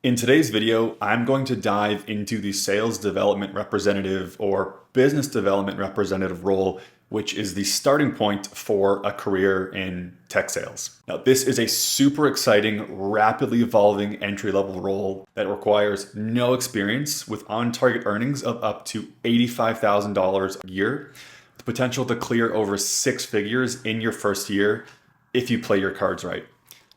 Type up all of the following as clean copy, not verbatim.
In today's video, I'm going to dive into the sales development representative or business development representative role, which is the starting point for a career in tech sales. Now, this is a super exciting, rapidly evolving entry-level role that requires no experience with on-target earnings of up to $85,000 a year, the potential to clear over six figures in your first year if you play your cards right.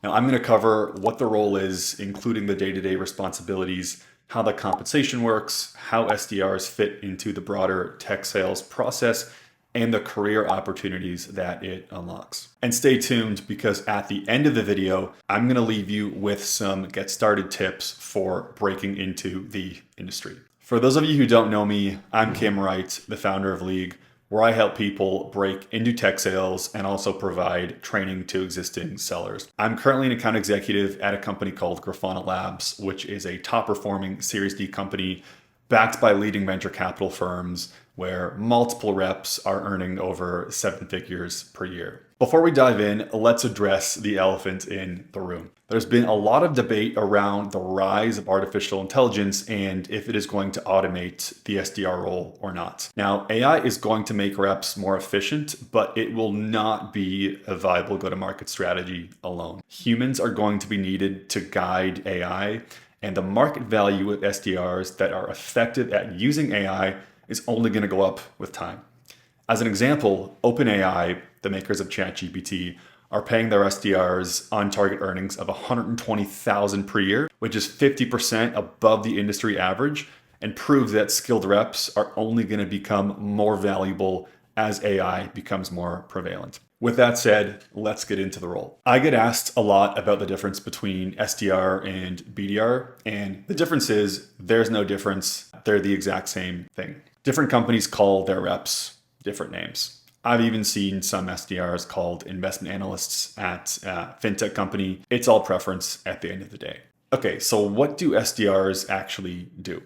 Now, I'm going to cover what the role is, including the day-to-day responsibilities, how the compensation works, how SDRs fit into the broader tech sales process, and the career opportunities that it unlocks. And stay tuned because at the end of the video, I'm going to leave you with some get started tips for breaking into the industry. For those of you who don't know me, I'm Cam Wright, the founder of League, where I help people break into tech sales and also provide training to existing sellers. I'm currently an account executive at a company called Grafana Labs, which is a top performing Series D company backed by leading venture capital firms where multiple reps are earning over seven figures per year. Before we dive in, let's address the elephant in the room. There's been a lot of debate around the rise of artificial intelligence and if it is going to automate the SDR role or not. Now, AI is going to make reps more efficient, but it will not be a viable go-to-market strategy alone. Humans are going to be needed to guide AI, and the market value of SDRs that are effective at using AI is only going to go up with time. As an example, OpenAI, the makers of ChatGPT, are paying their SDRs on target earnings of $120,000 per year, which is 50% above the industry average, and proves that skilled reps are only going to become more valuable as AI becomes more prevalent. With that said, let's get into the role. I get asked a lot about the difference between SDR and BDR, and the difference is there's no difference. They're the exact same thing. Different companies call their reps different names. I've even seen some SDRs called investment analysts at a fintech company. It's all preference at the end of the day. Okay, so what do SDRs actually do?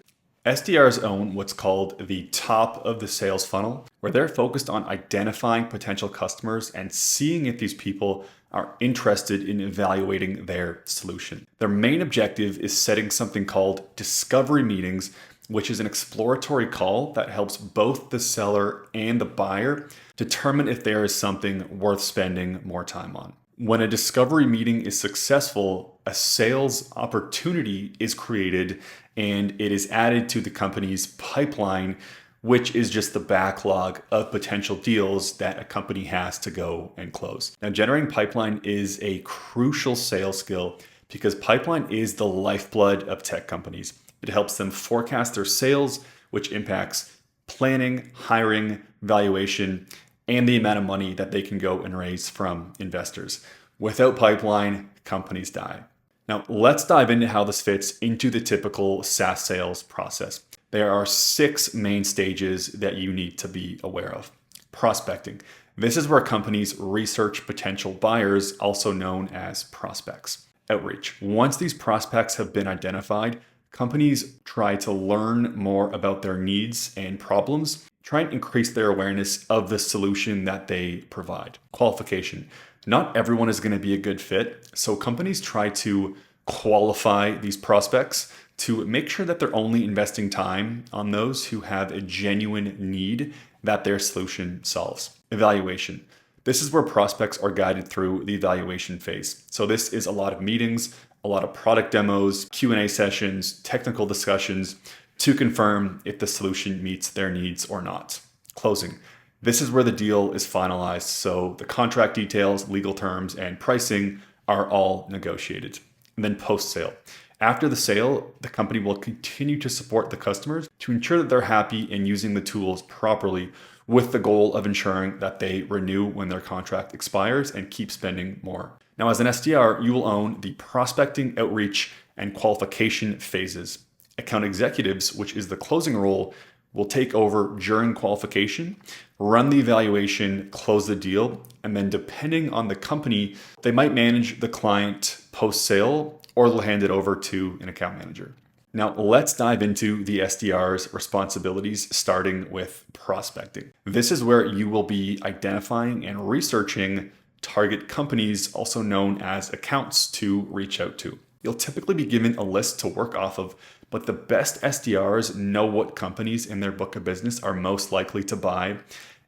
SDRs own what's called the top of the sales funnel, where they're focused on identifying potential customers and seeing if these people are interested in evaluating their solution. Their main objective is setting something called discovery meetings, which is an exploratory call that helps both the seller and the buyer determine if there is something worth spending more time on. When a discovery meeting is successful, a sales opportunity is created and it is added to the company's pipeline, which is just the backlog of potential deals that a company has to go and close. Now, generating pipeline is a crucial sales skill because pipeline is the lifeblood of tech companies. It helps them forecast their sales, which impacts planning, hiring, valuation, and the amount of money that they can go and raise from investors. Without pipeline, companies die. Now, let's dive into how this fits into the typical SaaS sales process. There are six main stages that you need to be aware of. Prospecting. This is where companies research potential buyers, also known as prospects. Outreach. Once these prospects have been identified, companies try to learn more about their needs and problems, try and increase their awareness of the solution that they provide. Qualification. Not everyone is going to be a good fit, so companies try to qualify these prospects to make sure that they're only investing time on those who have a genuine need that their solution solves. Evaluation. This is where prospects are guided through the evaluation phase. So this is a lot of meetings, a lot of product demos, Q&A sessions, technical discussions to confirm if the solution meets their needs or not. Closing. This is where the deal is finalized, so the contract details, legal terms, and pricing are all negotiated. And then post-sale. After the sale, the company will continue to support the customers to ensure that they're happy and using the tools properly, with the goal of ensuring that they renew when their contract expires and keep spending more. Now, as an SDR, you will own the prospecting, outreach, and qualification phases. Account executives, which is the closing role, will take over during qualification, run the evaluation, close the deal, and then depending on the company, they might manage the client post-sale or they'll hand it over to an account manager. Now, let's dive into the SDR's responsibilities, starting with prospecting. This is where you will be identifying and researching target companies, also known as accounts, to reach out to. You'll typically be given a list to work off of, but the best SDRs know what companies in their book of business are most likely to buy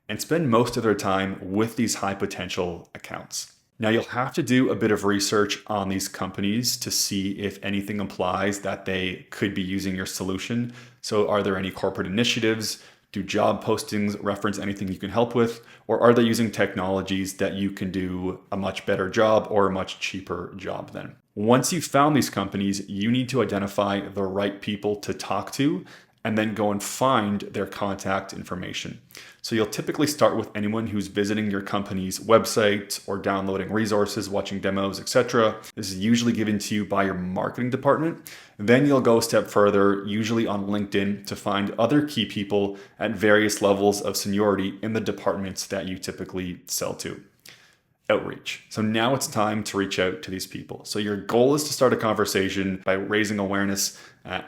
and spend most of their time with these high potential accounts. Now, you'll have to do a bit of research on these companies to see if anything implies that they could be using your solution. So are there any corporate initiatives? Do job postings reference anything you can help with? Or are they using technologies that you can do a much better job or a much cheaper job than? Once you've found these companies, you need to identify the right people to talk to and then go and find their contact information. So you'll typically start with anyone who's visiting your company's website or downloading resources, watching demos, etc. This is usually given to you by your marketing department. Then you'll go a step further, usually on LinkedIn, to find other key people at various levels of seniority in the departments that you typically sell to. Outreach. So now it's time to reach out to these people. So your goal is to start a conversation by raising awareness,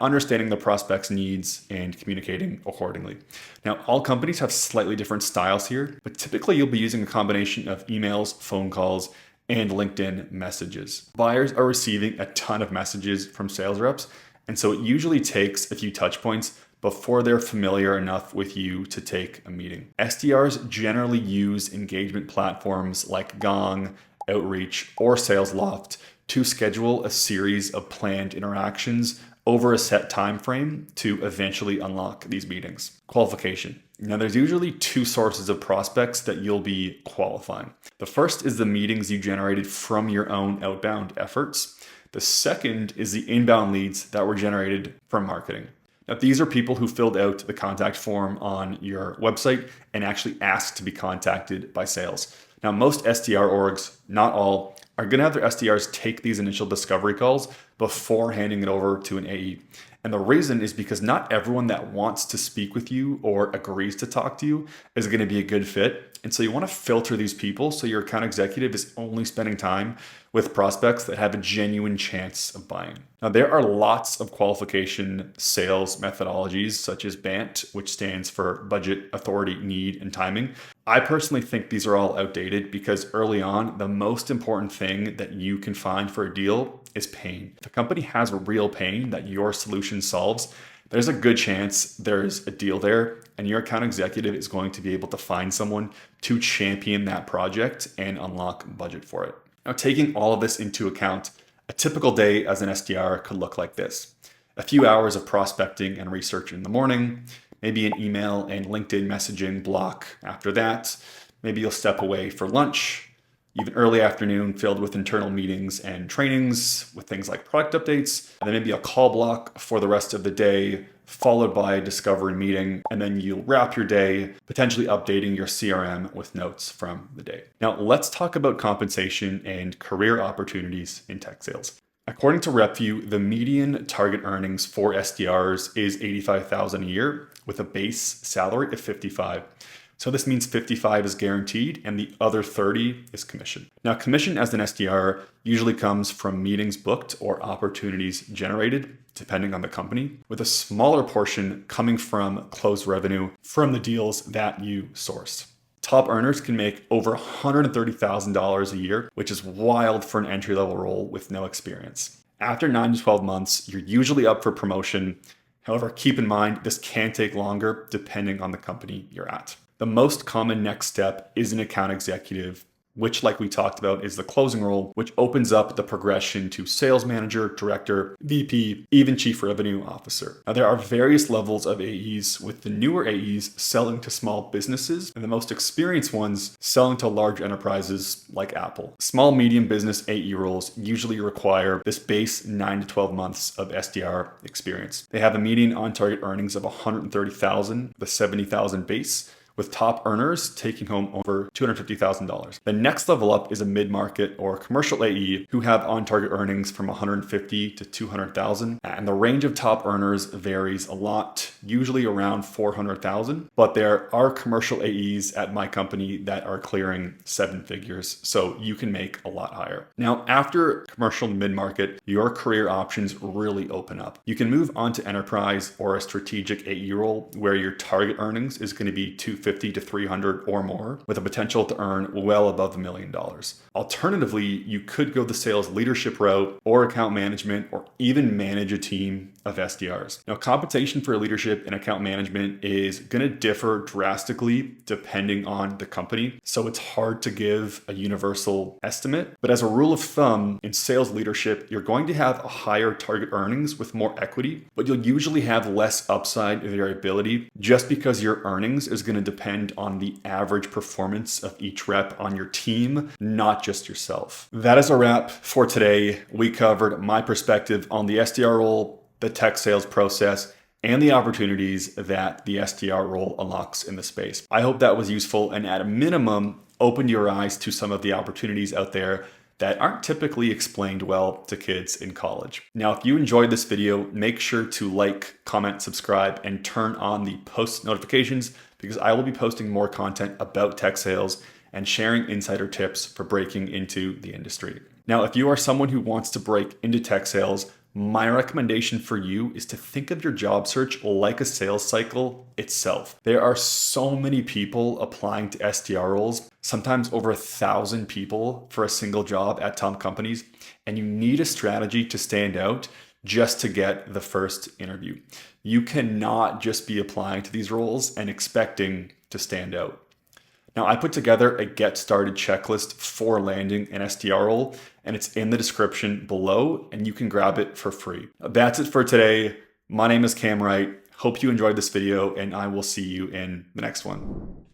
understanding the prospect's needs, and communicating accordingly. Now, all companies have slightly different styles here, but typically you'll be using a combination of emails, phone calls, and LinkedIn messages. Buyers are receiving a ton of messages from sales reps, and so it usually takes a few touch points before they're familiar enough with you to take a meeting. SDRs generally use engagement platforms like Gong, Outreach, or SalesLoft to schedule a series of planned interactions over a set time frame to eventually unlock these meetings. Qualification. Now, there's usually two sources of prospects that you'll be qualifying. The first is the meetings you generated from your own outbound efforts. The second is the inbound leads that were generated from marketing. Now, these are people who filled out the contact form on your website and actually asked to be contacted by sales. Now, most SDR orgs, not all, are going to have their SDRs take these initial discovery calls before handing it over to an AE. And the reason is because not everyone that wants to speak with you or agrees to talk to you is going to be a good fit. And so you want to filter these people so your account executive is only spending time with prospects that have a genuine chance of buying. Now, there are lots of qualification sales methodologies such as BANT, which stands for budget, authority, need, and timing. I personally think these are all outdated because early on, the most important thing that you can find for a deal is pain. If a company has a real pain that your solution solves, there's a good chance there's a deal there, and your account executive is going to be able to find someone to champion that project and unlock budget for it. Now, taking all of this into account, a typical day as an SDR could look like this. A few hours of prospecting and research in the morning, maybe an email and LinkedIn messaging block after that. Maybe you'll step away for lunch, even early afternoon filled with internal meetings and trainings with things like product updates, and then maybe a call block for the rest of the day, followed by a discovery meeting, and then you'll wrap your day potentially updating your CRM with notes from the day. Now, let's talk about compensation and career opportunities in tech sales. According to RepView, the median target earnings for SDRs is $85,000 a year with a base salary of $55,000. So this means 55 is guaranteed and the other 30 is commission. Now, commission as an SDR usually comes from meetings booked or opportunities generated, depending on the company, with a smaller portion coming from closed revenue from the deals that you sourced. Top earners can make over $130,000 a year, which is wild for an entry-level role with no experience. After 9 to 12 months, you're usually up for promotion. However, keep in mind, this can take longer depending on the company you're at. The most common next step is an account executive, which, like we talked about, is the closing role, which opens up the progression to sales manager, director, VP, even chief revenue officer. Now, there are various levels of AEs, with the newer AEs selling to small businesses and the most experienced ones selling to large enterprises like Apple. Small, medium business AE roles usually require this base 9 to 12 months of SDR experience. They have a median on-target earnings of $130,000, the $70,000 base, with top earners taking home over $250,000. The next level up is a mid-market or commercial AE who have on-target earnings from $150,000 to $200,000, and the range of top earners varies a lot, usually around $400,000, but there are commercial AEs at my company that are clearing 7 figures, so you can make a lot higher. Now, after commercial mid-market, your career options really open up. You can move on to enterprise or a strategic AE role where your target earnings is going to be $250,000 $250 to $300 or more, with a potential to earn well above $1 million. Alternatively, you could go the sales leadership route or account management, or even manage a team of SDRs. Now, compensation for leadership and account management is going to differ drastically depending on the company, so it's hard to give a universal estimate. But as a rule of thumb, in sales leadership, you're going to have a higher target earnings with more equity, but you'll usually have less upside variability just because your earnings is going to depend on the average performance of each rep on your team, not just yourself. That is a wrap for today. We covered my perspective on the SDR role, the tech sales process, and the opportunities that the SDR role unlocks in the space. I hope that was useful and at a minimum opened your eyes to some of the opportunities out there that aren't typically explained well to kids in college. Now, if you enjoyed this video, make sure to like, comment, subscribe, and turn on the post notifications, because I will be posting more content about tech sales and sharing insider tips for breaking into the industry. Now, if you are someone who wants to break into tech sales, my recommendation for you is to think of your job search like a sales cycle itself. There are so many people applying to SDR roles, sometimes over 1,000 people for a single job at top companies, and you need a strategy to stand out just to get the first interview. You cannot just be applying to these roles and expecting to stand out. Now, I put together a get started checklist for landing an SDR role, and it's in the description below, and you can grab it for free. That's it for today. My name is Cam Wright. Hope you enjoyed this video, and I will see you in the next one.